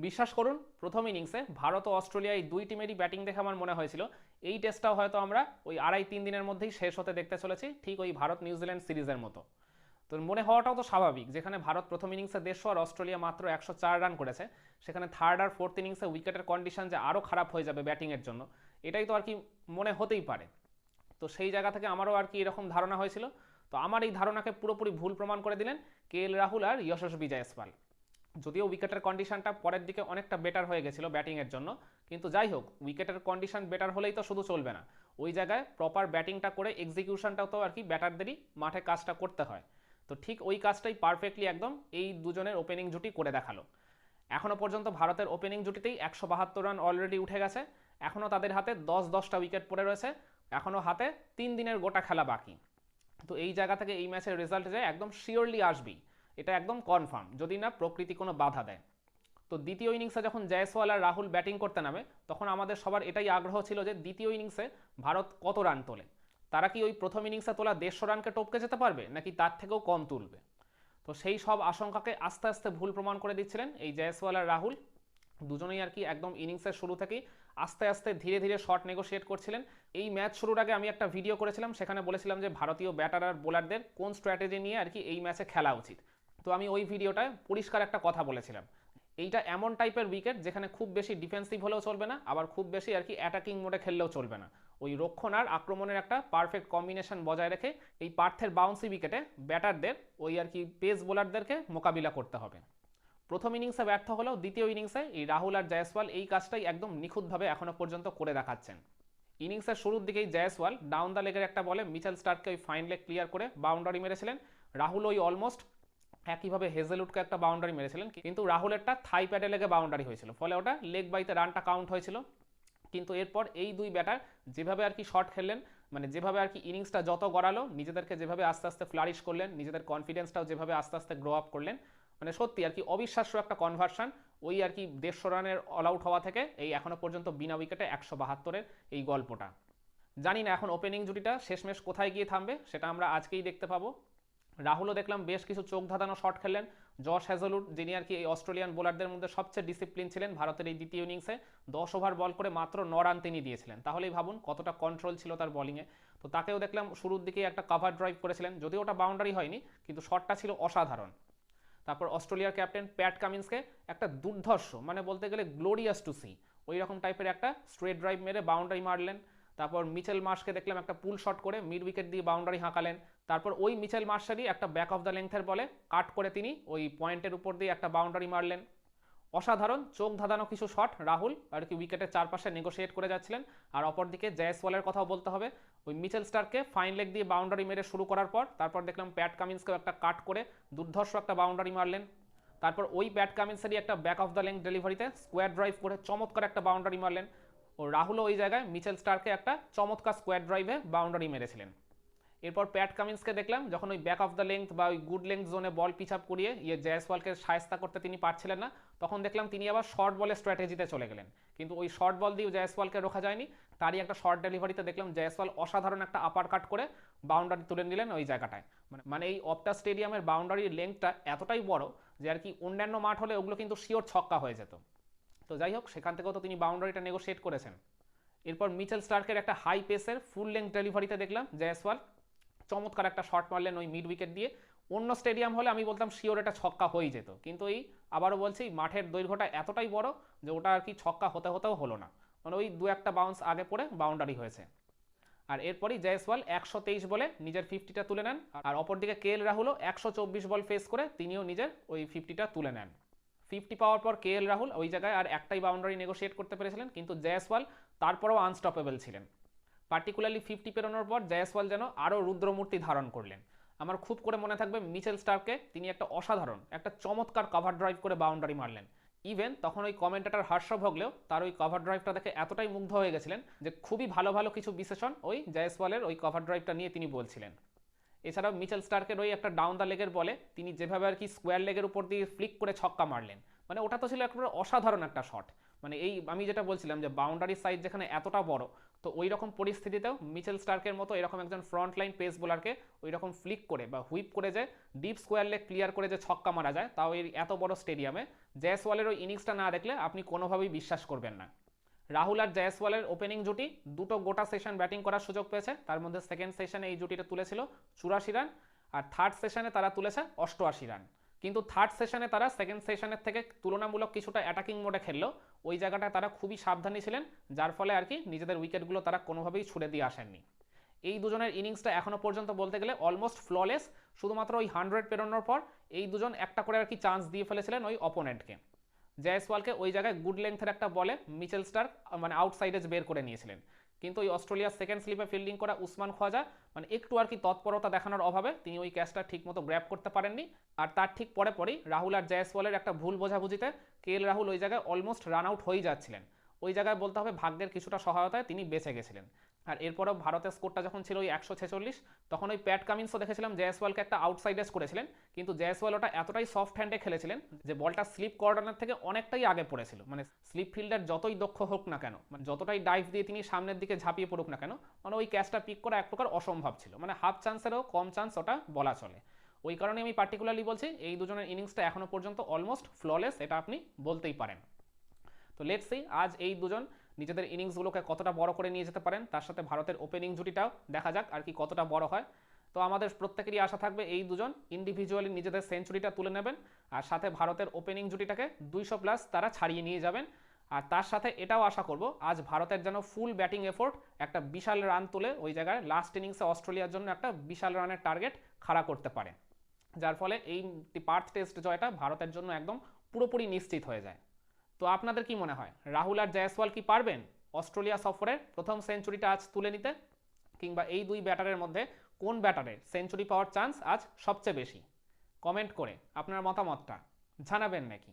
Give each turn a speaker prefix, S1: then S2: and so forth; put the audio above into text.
S1: বিশ্বাস করুন, প্রথম ইনিংসে ভারত ও অস্ট্রেলিয়া এই দুই টিমেরই ব্যাটিং দেখে আমার মনে হয়েছিল এই টেস্টটাও হয়তো আমরা ওই 2.5-3 দিনের মধ্যেই শেষ হতে দেখতে চলেছি, ঠিক ওই ভারত নিউজিল্যান্ড সিরিজের মতো। তো মনে হওয়াটাও তো স্বাভাবিক, যেখানে ভারত প্রথম ইনিংসে 150 আর অস্ট্রেলিয়া মাত্র 104 রান করেছে, সেখানে থার্ড আর ফোর্থ ইনিংসে উইকেটের কন্ডিশন যে আরও খারাপ হয়ে যাবে ব্যাটিংয়ের জন্য, এটাই তো আর কি মনে হতেই পারে। তো সেই জায়গা থেকে আমারও আর কি এরকম ধারণা হয়েছিল। তো আমার এই ধারণাকে পুরোপুরি ভুল প্রমাণ করে দিলেন রাহুল আর যশস্বী জয়সওয়াল। যদিও উইকেটের কন্ডিশনটা পরের দিকে অনেকটা বেটার হয়ে গেছিল ব্যাটিংয়ের জন্য, কিন্তু যাই হোক, উইকেটের কন্ডিশন বেটার হলেই তো শুধু চলবে না, ওই জায়গায় প্রপার ব্যাটিংটা করে এক্সিকিউশনটাও তো আর কি ব্যাটারদেরই মাঠে কাজটা করতে হয়। তো ঠিক ওই কাজটাই পারফেক্টলি একদম এই দুজনের ওপেনিং জুটি করে দেখালো। এখনও পর্যন্ত ভারতের ওপেনিং জুটিতেই 172 রান অলরেডি উঠে গেছে। এখনও তাদের হাতে 10-10টা উইকেট পড়ে রয়েছে। এখনও হাতে 3 দিনের গোটা খেলা বাকি। তো এই জায়গা থেকে এই ম্যাচের রেজাল্ট যে একদম শিওরলি আসবেই, এটা একদম কনফার্ম, যদি না প্রকৃতি কোনো বাধা দেয়। তো দ্বিতীয় ইনিংসে যখন জয়সওয়াল আর রাহুল ব্যাটিং করতে নামে, তখন আমাদের সবার এটাই আগ্রহ ছিল যে দ্বিতীয় ইনিংসে ভারত কত রান তোলে। তারা কি ওই প্রথম ইনিংসে তোলা 150 রানকে টপকে যেতে পারবে, নাকি তার থেকেও কম তুলবে? তো সেই সব আশঙ্কাকে আস্তে আস্তে ভুল প্রমাণ করে দিচ্ছিলেন এই জয়সওয়াল আর রাহুল। দুজনেই আর কি একদম ইনিংসের শুরু থেকেই আস্তে আস্তে ধীরে ধীরে শট নেগোশিয়েট করছিলেন। এই ম্যাচ শুরুর আগে আমি একটা ভিডিও করেছিলাম, সেখানে বলেছিলাম যে ভারতীয় ব্যাটার আর বোলারদের কোন স্ট্র্যাটেজি নিয়ে আর কি এই ম্যাচে খেলা উচিত। তো আমি ওই ভিডিওটায় পরিষ্কার একটা কথা বলেছিলাম, এইটা এমন টাইপের উইকেট যেখানে খুব বেশি ডিফেন্সিভ হলেও চলবে না, আবার খুব বেশি আর কি অ্যাটাকিং মোডে খেললেও চলবে না। ওই রক্ষণ আর আক্রমণের একটা পারফেক্ট কম্বিনেশন বজায় রেখে এই পার্থের বাউন্সি উইকেটে ব্যাটারদের ওই আর কি পেস বোলারদেরকে মোকাবিলা করতে হবে। প্রথম ইনিংসে ব্যর্থ হলেও দ্বিতীয় ইনিংসে এই রাহুল আর জয়সওয়াল এই কাজটাই একদম নিখুঁতভাবে এখনও পর্যন্ত করে দেখাচ্ছেন। ইনিংসের শুরুর দিকেই জয়সওয়াল ডাউন দ্য লেগের একটা বলে মিচেল স্টার্ককে ওই ফাইন লেগ ক্লিয়ার করে বাউন্ডারি মেরেছিলেন। রাহুল ওই অলমোস্ট একইভাবে হেজেলউডকে একটা বাউন্ডারি মেরেছিলেন, কিন্তু রাহুলেরটা থাই প্যাডে লেগে বাউন্ডারি হয়েছিল, ফলে ওটা লেগ বাইতে রানটা কাউন্ট হয়েছিল। কিন্তু এরপর এই দুই ব্যাটার যেভাবে আর কি শট খেললেন, মানে যেভাবে আর কি ইনিংসটা যত গড়ালো, নিজেদেরকে যেভাবে আস্তে আস্তে ফ্লারিশ করলেন, নিজেদের কনফিডেন্সটাও যেভাবে আস্তে আস্তে গ্রো আপ করলেন, মানে সত্যি আর কি অবিশ্বাস্য একটা কনভার্সন। ওই আর কি 150 রানের অল আউট হওয়া থেকে এই এখনো পর্যন্ত বিনা উইকেটে 172-এর এই গল্পটা। জানি না এখন ওপেনিং জুটিটা শেষমেশ কোথায় গিয়ে থামবে, সেটা আমরা আজকেই দেখতে পাবো। রাহুলও দেখলাম বেশ কিছু চোখ ধাঁধানো শট খেললেন। জশ হ্যাজলউড, যিনি আর কি এই অস্ট্রেলিয়ান বোলারদের মধ্যে সবচেয়ে ডিসিপ্লিন ছিলেন ভারতের এই দ্বিতীয় ইনিংসে, 10 ওভার বল করে মাত্র 9 রান তিনি দিয়েছিলেন, তাহলেই ভাবুন কতটা কন্ট্রোল ছিল তার বলিংয়ে। তো তাকেও দেখলাম শুরুর দিকেই একটা কাভার ড্রাইভ করেছিলেন, যদিও ওটা বাউন্ডারি হয়নি, কিন্তু শটটা ছিল অসাধারণ। তারপর অস্ট্রেলিয়ার ক্যাপ্টেন প্যাট কামিন্সকে একটা দুর্ধর্ষ, মানে বলতে গেলে গ্লোরিয়াস টু সি, ওই রকম টাইপের একটা স্ট্রেট ড্রাইভ মেরে বাউন্ডারি মারলেন। তারপর মিচেল মার্শকে দেখলাম একটা পুল শট করে মিড উইকেট দিয়ে বাউন্ডারি হাঁকালেন। তারপর ওই মিচেল মার্শারই একটা ব্যাক অফ দ্য লেংথের বলে কাট করে তিনি ওই পয়েন্টের উপর দিয়ে একটা বাউন্ডারি মারলেন। অসাধারণ চোখ ধাঁধানো কিছু শট রাহুল আর কি উইকেটের চারপাশে নেগোশিয়েট করে যাচ্ছিলেন। আর অপরদিকে জয়সওয়ালের কথাও বলতে হবে, ওই মিচেল স্টার্ককে ফাইন লেগ দিয়ে বাউন্ডারি মেরে শুরু করার পর তারপর দেখলাম প্যাট কামিন্সকেও একটা কাট করে দুর্ধর্ষ একটা বাউন্ডারি মারলেন। তারপর ওই প্যাট কামিন্সেরই একটা ব্যাক অফ দ্য লেংথ ডেলিভারিতে স্কোয়ার ড্রাইভ করে চমৎকার একটা বাউন্ডারি মারলেন। ও রাহুলও ওই জায়গায় মিচেল স্টার্ককে একটা চমৎকার স্কোয়ার ড্রাইভে বাউন্ডারি মেরেছিলেন। এরপর প্যাট কামিন্সকে দেখলাম যখন ওই ব্যাক অফ দ্য লেংথ বা ওই গুড লেংথ জোনে বল পিচ আপ করিয়ে জয়সওয়ালকে সায়স্তা করতে তিনি পারছিলেন না, তখন দেখলাম তিনি আবার শর্ট বলের স্ট্র্যাটেজিতে চলে গেলেন। কিন্তু ওই শর্ট বল দিয়েও জয়সওয়ালকে রোখা যায়নি, তারই একটা শর্ট ডেলিভারিতে দেখলাম জয়সওয়াল অসাধারণ একটা আপার কাট করে বাউন্ডারি তুলে নিলেন ওই জায়গাটায়। মানে এই অপটা স্টেডিয়ামের বাউন্ডারির লেংথটা এতটাই বড় যে আর কি অন্যান্য মাঠ হলে ওগুলো কিন্তু শিওর ছক্কা হয়ে যেত। তো যাই হোক, সেখান থেকেও তো তিনি বাউন্ডারিটা নেগোশিয়েট করেছেন। এরপর মিচেল স্টার্কের একটা হাই পেসের ফুল লেংথ ডেলিভারিতে দেখলাম জয়সওয়াল চমৎকার একটা শট মারলেন ওই মিড উইকেট দিয়ে। অন্য স্টেডিয়াম হলে আমি বলতাম শিওর এটা ছক্কা হয়ে যেত, কিন্তু এই আবারও বলছি মাঠের দৈর্ঘ্যটা এতটাই বড় যে ওটা আর কি ছক্কা হতে হতেও হলো না, মানে ওই দু একটা বাউন্স আগে পড়ে বাউন্ডারি হয়েছে। আর এরপরই জয়সওয়াল 123 বলে নিজের 50টা তুলে নেন। আর অপরদিকে রাহুলও 124 বল ফেস করে তিনিও নিজের ওই 50টা তুলে নেন। 50 পাওয়ার পর রাহুল ওই জায়গায় আর একটাই বাউন্ডারি নেগোশিয়েট করতে পেরেছিলেন, কিন্তু জয়সওয়াল তারপরেও আনস্টপেবল ছিলেন। পার্টিকুলারলি 50 পেরোনোর পর জয়সওয়াল যেন আরও রুদ্রমূর্তি ধারণ করলেন। আমার খুব করে মনে থাকবে মিচেল স্টার্ককে তিনি একটা অসাধারণ একটা চমৎকার কভার ড্রাইভ করে বাউন্ডারি মারলেন। ইভেন তখন ওই কমেন্টেটার হর্ষ ভোগলেও তার ওই কভার ড্রাইভটা দেখে এতটাই মুগ্ধ হয়ে গেছিলেন যে খুবই ভালো ভালো কিছু বিশেষণ ওই জয়সওয়ালের ওই কভার ড্রাইভটা নিয়ে তিনি বলছিলেন। এছাড়াও মিচেল স্টার্কের ওই একটা ডাউন দ্য লেগের বলে তিনি যেভাবে আর কি স্কোয়ার লেগের উপর দিয়ে ফ্লিক করে ছক্কা মারলেন, মানে ওটা তো ছিল একেবারে অসাধারণ একটা শট। মানে এই আমি যেটা বলছিলাম যে বাউন্ডারি সাইজ যেখানে এতটা বড়, তো ওই রকম পরিস্থিতিতেও মিচেল স্টার্কের মতো এরকম একজন ফ্রন্ট লাইন পেস বোলারকে ওই রকম ফ্লিক করে বা হুইপ করে যে ডিপ স্কোয়ার লেগ ক্লিয়ার করে যে ছক্কা মারা যায়, তাও এই এত বড় স্টেডিয়ামে, জয়সওয়ালের ওই ইনিংসটা না দেখলে আপনি কোনোভাবেই বিশ্বাস করবেন না। রাহুল আর জয়সওয়ালের ওপেনিং জুটি দুটো গোটা সেশন ব্যাটিং করার সুযোগ পেয়েছে, তার মধ্যে সেকেন্ড সেশনে এই জুটিটা তুলেছিল 84 রান, আর থার্ড সেশনে তারা তুলেছে 88 রান। কিন্তু থার্ড সেশনে তারা সেকেন্ড সেশনের থেকে তুলনামূলক কিছুটা অ্যাটাকিং মোডে খেললেও ওই জায়গাটায় তারা খুবই সাবধানী ছিলেন, যার ফলে আর কি নিজেদের উইকেটগুলো তারা কোনোভাবেই ছুড়ে দিয়ে আসেননি। এই দুজনের ইনিংসটা এখনো পর্যন্ত বলতে গেলে অলমোস্ট ফ্ললেস, শুধুমাত্র ওই 100 পেরোনোর পর এই দুজন একটা করে আর কি চান্স দিয়ে ফেলেছিলেন ওই অপোনেন্টকে। জয়সওয়ালকে ওই জায়গায় গুড লেন্থের একটা বলে মিচেল স্টার্ক মানে আউটসাইডে বের করে নিয়েছিলেন, কিন্তু ওই অস্ট্রেলিয়ার সেকেন্ড স্লিপে ফিল্ডিং করা উসমান খোয়াজা মানে একটু আর কি তৎপরতা দেখানোর অভাবে তিনি ওই ক্যাচটা ঠিকমতো গ্র্যাব করতে পারেননি। আর তার ঠিক পরেই রাহুল আর জয়সওয়ালের একটা ভুল বোঝাবুঝিতে রাহুল ওই জায়গায় অলমোস্ট রান আউট হয়ে যাচ্ছিলেন। ওই জায়গায় বলতে হবে ভাগ্যের কিছুটা সহায়তায় তিনি বেঁচে গেছিলেন। আর এরপরেও ভারতের স্কোরটা যখন ছিল ওই 146, তখন ওই প্যাট কামিন্সও দেখেছিলাম জয়সওয়ালকে একটা আউটসাইড এজ করেছিলেন, কিন্তু জয়সওয়াল ওটা এতটাই সফট হ্যান্ডে খেলেছিলেন যে বলটা স্লিপ কর্নার থেকে অনেকটাই আগে পড়েছিল। মানে স্লিপ ফিল্ডার যতই দক্ষ হোক না কেন, মানে যতটাই ডাইভ দিয়ে তিনি সামনের দিকে ঝাঁপিয়ে পড়ুক না কেন, মানে ওই ক্যাচটা পিক করা এক প্রকার অসম্ভব ছিল, মানে হাফ চান্সেরও কম চান্স ওটা বলা চলে। ওই কারণে আমি পার্টিকুলারলি বলছি এই দুজনের ইনিংসটা এখনো পর্যন্ত অলমোস্ট ফ্ললেস, এটা আপনি বলতেই পারেন। তো লেটস সি আজ এই দুজন নিজেদের ইনিংসগুলোকে কতটা বড় করে নিয়ে যেতে পারেন, তার সাথে ভারতের ওপেনিং জুটিটাও দেখা যাক আর কি কতটা বড় হয়। তো আমাদের প্রত্যেকেরই আশা থাকবে এই দুজন ইন্ডিভিজুয়ালি নিজেদের সেঞ্চুরিটা তুলে নেবেন, আর সাথে ভারতের ওপেনিং জুটিটাকে 200+ তারা ছাড়িয়ে নিয়ে যাবেন। আর তার সাথে এটাও আশা করব আজ ভারতের যেন ফুল ব্যাটিং এফোর্ট একটা বিশাল রান তুলে ওই জায়গায় লাস্ট ইনিংসে অস্ট্রেলিয়ার জন্য একটা বিশাল রানের টার্গেট খাড়া করতে পারে, যার ফলে এই পার্থ টেস্ট জয়টা ভারতের জন্য একদম পুরোপুরি নিশ্চিত হয়ে যায়। তো আপনাদের কি মনে হয় রাহুল আর জয়সওয়াল কি পারবেন অস্ট্রেলিয়া সফরের প্রথম সেঞ্চুরিটা আজ তুলে নিতে, কিংবা এই দুই ব্যাটারের মধ্যে কোন ব্যাটারের সেঞ্চুরি পাওয়ার চান্স আজ সবচেয়ে বেশি? কমেন্ট করে আপনার মতামতটা জানাবেন নাকি?